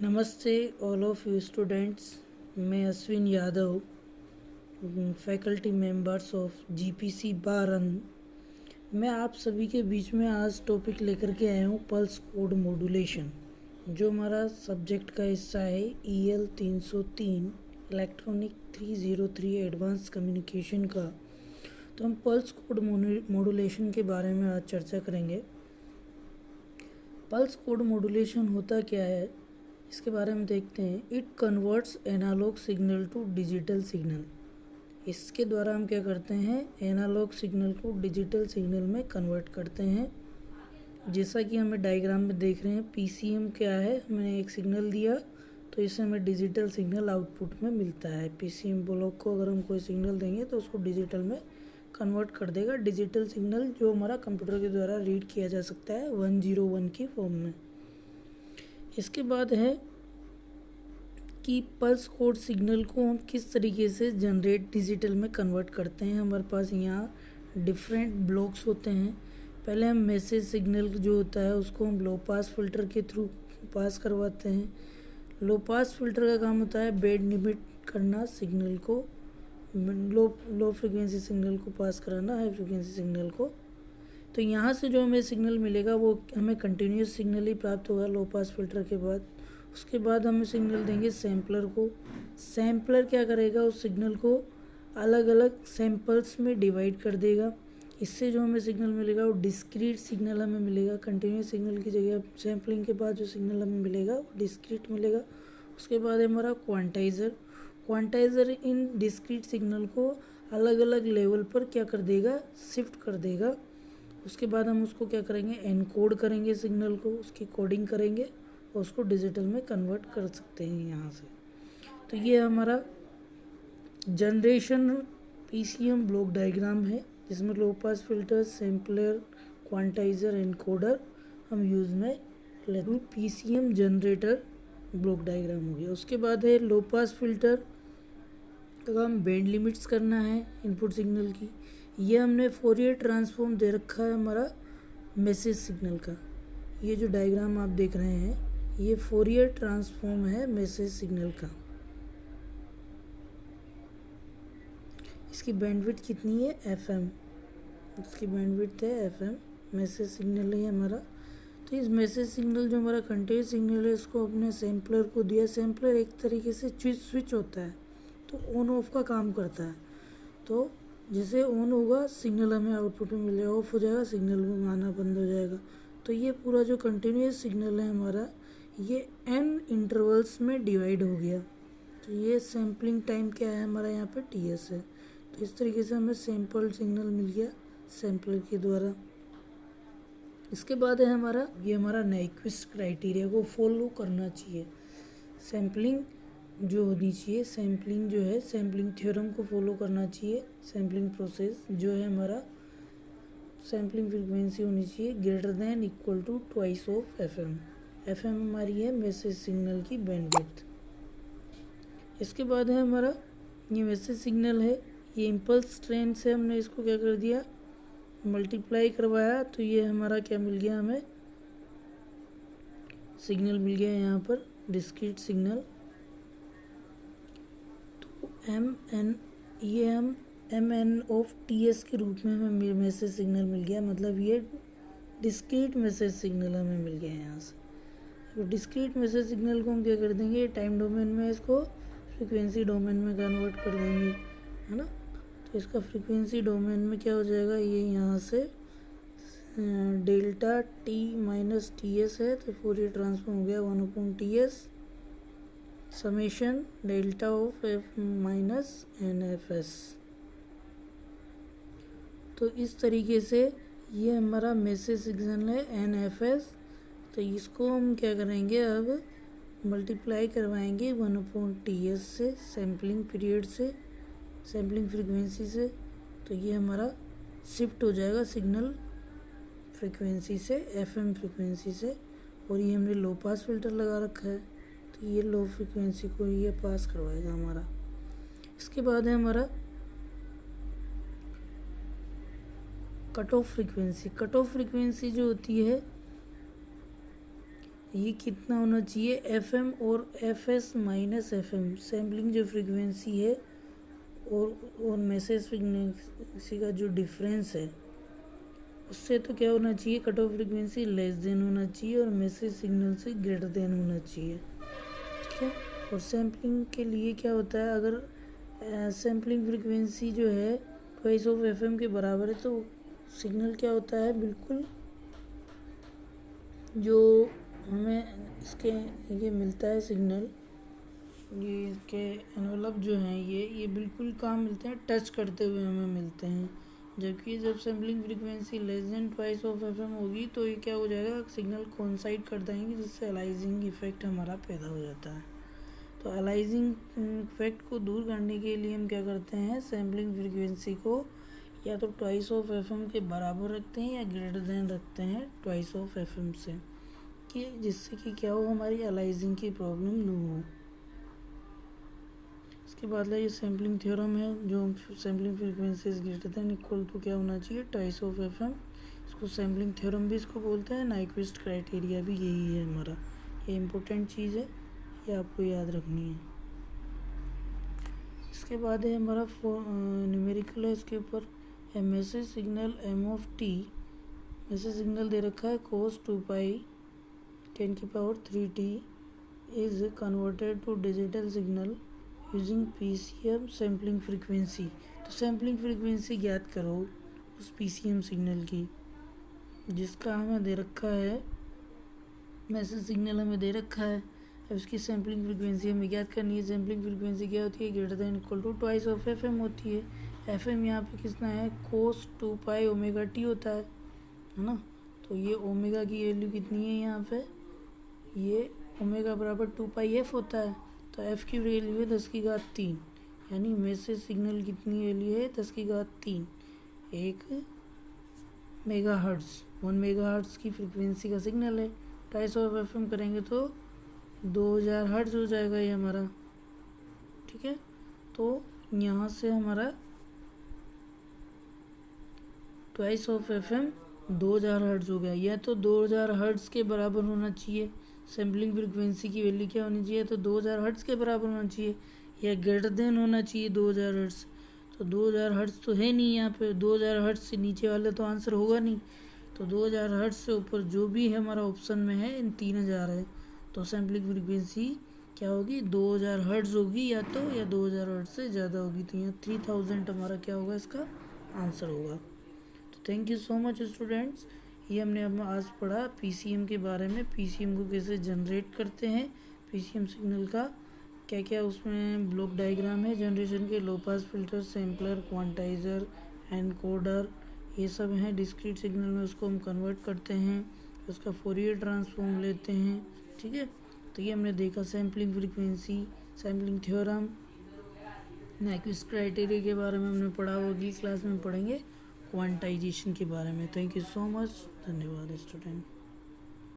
नमस्ते all of you students. मैं Ashwin Yadav, faculty members of GPC Baran. मैं आप सभी के बीच में आज टॉपिक लेकर के आया हूँ पल्स कोड मॉड्यूलेशन, जो हमारा सब्जेक्ट का हिस्सा है EL 303 इलेक्ट्रॉनिक 303 एडवांस कम्युनिकेशन का। तो हम पल्स कोड मॉड्यूलेशन के बारे में आज चर्चा करेंगे। पल्स कोड मॉड्यूलेशन होता क्या है, इसके बारे में देखते हैं। It converts analog signal to digital signal. इसके द्वारा हम क्या करते हैं, एनालॉग सिग्नल को डिजिटल सिग्नल में कन्वर्ट करते हैं। जैसा कि हमें डायग्राम में देख रहे हैं, PCM क्या है, मैंने एक सिग्नल दिया तो इससे हमें डिजिटल सिग्नल आउटपुट में मिलता है। PCM ब्लॉक को अगर हम कोई सिग्नल देंगे तो उसको डिजिटल में कन्वर्ट कर देगा। डिजिटल सिग्नल जो हमारा कंप्यूटर के द्वारा रीड किया जा सकता है 101 की फॉर्म में। इसके बाद है कि पल्स कोड सिग्नल को हम किस तरीके से जनरेट डिजिटल में कन्वर्ट करते हैं। हमारे पास यहाँ डिफरेंट ब्लॉक्स होते हैं। पहले हम मैसेज सिग्नल जो होता है उसको हम लो पास फिल्टर के थ्रू पास करवाते हैं। लो पास फिल्टर का काम होता है बैंड लिमिट करना, सिग्नल को लो फ्रिक्वेंसी सिग्नल को पास कराना हाई फ्रिक्वेंसी सिग्नल को। तो यहाँ से जो हमें सिग्नल मिलेगा वो हमें कंटिन्यूस सिग्नल ही प्राप्त होगा लो पास फिल्टर के बाद। उसके बाद हम सिग्नल देंगे सैम्पलर को। सैम्पलर क्या करेगा, उस सिग्नल को अलग अलग सैम्पल्स में डिवाइड कर देगा। इससे जो हमें सिग्नल मिलेगा वो डिस्क्रीट सिग्नल हमें मिलेगा। कंटिन्यूस सिग्नल की जगह सैम्पलिंग के बाद जो सिग्नल हमें मिलेगा वो डिस्क्रीट मिलेगा। उसके बाद है हमारा क्वांटाइज़र। क्वांटाइज़र इन डिस्क्रीट सिग्नल को अलग अलग लेवल पर क्या कर देगा, शिफ्ट कर देगा। उसके बाद हम उसको क्या करेंगे, एनकोड करेंगे सिग्नल को, उसकी कोडिंग करेंगे और उसको डिजिटल में कन्वर्ट कर सकते हैं यहाँ से। तो ये हमारा जनरेशन PCM ब्लॉक डायग्राम है, जिसमें low pass filter, sampler, quantizer, encoder हम यूज़ में लेते हैं। PCM जनरेटर ब्लॉक डायग्राम हो गया। उसके बाद है लो पास फिल्टर का हम बैंड लिमिट्स करना है इनपुट सिग्नल की। ये हमने फोरियर ट्रांसफॉर्म दे रखा है हमारा मैसेज सिग्नल का। ये जो डायग्राम आप देख रहे हैं ये फोरियर ट्रांसफॉर्म है मैसेज सिग्नल का। इसकी बैंडविड्थ कितनी है, FM। इसकी बैंडविड्थ है FM। मैसेज सिग्नल है हमारा। तो इस मैसेज सिग्नल जो हमारा कंटिन्यूस सिग्नल है इसको अपने सैम्पलर को दिया। सैम्पलर एक तरीके से स्विच होता है, तो ऑन ऑफ का काम करता है। तो जैसे ऑन होगा सिग्नल हमें आउटपुट में मिलेगा, ऑफ हो जाएगा सिग्नल में आना बंद हो जाएगा। तो ये पूरा जो कंटिन्यूस सिग्नल है हमारा ये n इंटरवल्स में डिवाइड हो गया। तो ये सैम्पलिंग टाइम क्या है हमारा यहाँ पे TS है। तो इस तरीके से हमें सैम्पल सिग्नल मिल गया सैम्पलर के द्वारा। इसके बाद है हमारा ये हमारा नाइक्विस्ट क्राइटेरिया को फॉलो करना चाहिए। सैम्पलिंग जो होनी चाहिए, सैम्पलिंग जो है सैम्पलिंग थ्योरम को फॉलो करना चाहिए। सैम्पलिंग प्रोसेस जो है हमारा सैम्पलिंग फ्रीक्वेंसी होनी चाहिए greater than equal to twice of FM। FM हमारी है मैसेज सिग्नल की बैंडविड्थ। इसके बाद है हमारा ये मैसेज सिग्नल है, ये इम्पल्स ट्रेन से हमने इसको क्या कर दिया, मल्टीप्लाई करवाया। तो ये हमारा क्या मिल गया, हमें सिग्नल मिल गया यहाँ पर डिस्क्रीट सिग्नल। तो ये हम MN ऑफ TS के रूप में हमें मैसेज सिग्नल मिल गया। मतलब ये डिस्क्रीट मैसेज सिग्नल हमें मिल गया यहाँ से। तो डिस्क्रीट मैसेज सिग्नल को हम क्या कर देंगे, टाइम डोमेन में इसको फ्रीक्वेंसी डोमेन में कन्वर्ट कर देंगे, है ना। तो इसका फ्रीक्वेंसी डोमेन में क्या हो जाएगा, ये यहाँ से डेल्टा T माइनस TS है। तो फोरियर ट्रांसफॉर्म हो गया 1/TS summation delta of F minus NFS। तो इस तरीके से ये हमारा मैसेज सिग्नल है NFS। तो इसको हम क्या करेंगे, अब मल्टीप्लाई करवाएंगे 1/TS से, सैम्पलिंग पीरियड से, सैम्पलिंग फ्रीक्वेंसी से। तो ये हमारा शिफ्ट हो जाएगा सिग्नल फ्रीक्वेंसी से FM फ्रीक्वेंसी से। और ये हमने लो पास फिल्टर लगा रखा है, तो ये लो फ्रीक्वेंसी को ये पास करवाएगा हमारा। इसके बाद है हमारा cut off frequency. Cut off frequency जो होती है ये कितना होना चाहिए, एफ एम और F S minus F M, sampling जो फ्रीक्वेंसी है और मैसेज फ्रीक्वेंसी का जो डिफरेंस है उससे तो क्या होना चाहिए, cut off frequency less than होना चाहिए और मैसेज सिग्नल से ग्रेटर देन होना चाहिए। ठीक है। और सैम्पलिंग के लिए क्या होता है, अगर सैम्पलिंग फ्रीक्वेंसी जो है ट्वाइस ऑफ एफएम के बराबर है तो सिग्नल क्या होता है, बिल्कुल जो हमें इसके ये मिलता है सिग्नल, ये इसके एनवलप जो हैं ये बिल्कुल कहाँ मिलते हैं, टच करते हुए हमें मिलते हैं। जबकि जब sampling frequency less than twice of FM होगी तो ये क्या हो जाएगा, सिग्नल कोइंसाइड कर देंगे जिससे अलाइजिंग इफेक्ट हमारा पैदा हो जाता है। तो अलाइजिंग इफेक्ट को दूर करने के लिए हम क्या करते हैं, सैम्पलिंग फ्रीक्वेंसी को या तो ट्वाइस ऑफ एफएम के बराबर रखते हैं या ग्रेटर देन रखते हैं ट्वाइस ऑफ एफएम से, कि जिससे कि क्या हो, हमारी अलाइजिंग की प्रॉब्लम न हो। इसके बाद ये सैम्पलिंग थ्योरम है, जो sampling frequency is greater than equal to क्या होना चाहिए, ट्वाइस ऑफ एफएम। इसको सैम्पलिंग थ्योरम भी इसको बोलते हैं, नाइक्विस्ट क्राइटेरिया भी यही है हमारा। ये इम्पोर्टेंट चीज़ है, ये आपको याद रखनी है। इसके बाद है हमारा न्यूमेरिकल है, इसके ऊपर है message signal M of T. Message signal दे रखा है cos 2 pi 10⁻³ is converted to digital signal using PCM sampling frequency. तो सैम्पलिंग फ्रीक्वेंसी ज्ञात करो उस PCM सिग्नल की, जिसका हमें दे रखा है, मैसेज सिग्नल हमें दे रखा है। अब इसकी सैम्पलिंग फ्रीक्वेंसी हमें ज्ञात करनी है। सैम्पलिंग फ्रीक्वेंसी क्या होती है, greater than equal to twice of FM होती है। एफएम यहाँ पे कितना है, cos 2 पाई ओमेगा टी होता है ना। तो ये ओमेगा की वैल्यू कितनी है यहाँ पे, ये ओमेगा बराबर 2 पाई एफ होता है। तो एफ की वैल्यू है 10⁻3, यानी मैसेज सिग्नल कितनी वैल्यू है, 10⁻3 1 मेगाहर्ट्ज़, 1 मेगाहर्ट्ज़ की फ्रीक्वेंसी का सिग्नल है। ट्वाइस ऑफ एफएम करेंगे तो 2000 हर्ट्ज़ हो जाएगा ये हमारा। ठीक है। तो यहाँ से हमारा ट्वाइस ऑफ एफएम 2000 हर्ट्ज़ हो गया। या तो 2000 हर्ट्ज़ के बराबर होना चाहिए, सैम्पलिंग फ्रीक्वेंसी की वैल्यू क्या होनी चाहिए, तो 2000 हर्ट्ज़ के बराबर होना चाहिए या ग्रेटर देन होना चाहिए 2000 हर्ट्ज़। तो 2000 हर्ट्ज़ तो है नहीं यहाँ पे, 2000 हर्ट्ज़ से नीचे वाले तो आंसर होगा नहीं। तो 2000 हर्ट्ज़ से ऊपर जो भी है हमारा ऑप्शन में है, इन 3000 है। तो सैम्पलिंग फ्रीक्वेंसी क्या होगी, 2000 हर्ट्ज़ होगी या 2000 हर्ट्ज़ से ज़्यादा होगी। तो यहाँ 3000 हमारा क्या होगा, इसका आंसर होगा। तो thank you so much students. ये हमने अब आज पढ़ा PCM के बारे में, PCM को कैसे जनरेट करते हैं, PCM सिग्नल का क्या क्या उसमें ब्लॉक डायग्राम है जनरेशन के, low pass filter, sampler, quantizer, encoder, ये सब हैं। डिस्क्रीट सिग्नल में उसको हम कन्वर्ट करते हैं, उसका फोरियर ट्रांसफॉर्म लेते हैं। ठीक है। तो ये हमने देखा sampling frequency, sampling theorem, Nyquist criteria के बारे में हमने पढ़ा, वो अगली क्लास में पढ़ेंगे क्वांटाइजेशन के बारे में। थैंक यू सो मच, धन्यवाद स्टूडेंट।